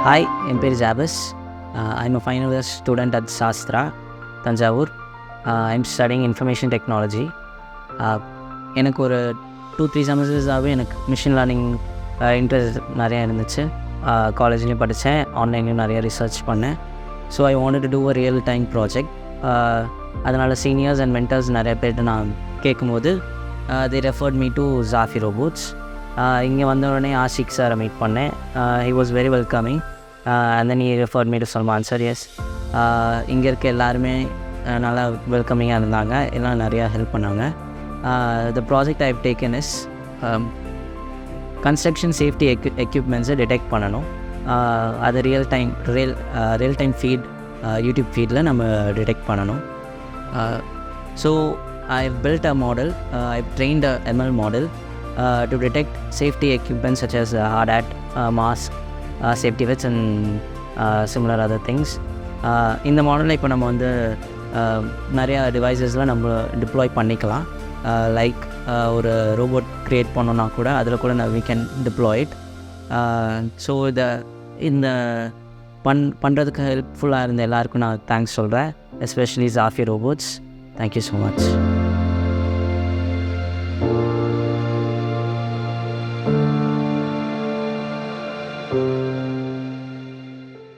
Hi, என் பேர் Jabez. I'm a final year student at Sastra, Thanjavur. I'm studying information technology. எனக்கு ஒரு 2-3 செமஸ்டர்ஸாகவே எனக்கு machine learning interest நிறையா இருந்துச்சு. காலேஜ்லேயும் படித்தேன், ஆன்லைன்லேயும் நிறையா ரிசர்ச் பண்ணேன். So I wanted to do a real time project. அதனால் சீனியர்ஸ் அண்ட் மென்டர்ஸ் நிறைய பேர்கிட்ட நான் கேட்கும்போது they referred me to Zafi Robots. இங்கே வந்த உடனே ஆஷிக் சாரை மீட் பண்ணேன். he was very welcoming and then he referred me to Salman sir. Yes, இங்கே இருக்க எல்லாருமே நல்லா வெல்கமிங்காக இருந்தாங்க, எல்லாம் நிறையா ஹெல்ப் பண்ணாங்க. the project I've taken is construction safety எக்யூப்மெண்ட்ஸை டிடெக்ட் பண்ணணும். அதை ரியல் டைம் ஃபீட் யூடியூப் ஃபீடில் நம்ம டிடெக்ட் பண்ணணும். So I've built a model, I've trained a ML model to detect safety equipment such as hard hat, mask, safety vets and similar other things. இந்த மாடலில் இப்போ நம்ம வந்து நிறையா டிவைசஸ்லாம் நம்ம டிப்ளாய் பண்ணிக்கலாம். லைக் ஒரு ரோபோட் க்ரியேட் பண்ணோன்னா கூட அதில் கூட we can deploy it. So இந்த பண்ணுறதுக்கு ஹெல்ப்ஃபுல்லாக இருந்த எல்லாருக்கும் நான் தேங்க்ஸ் சொல்கிறேன், especially Zafi Robots. Thank you so much.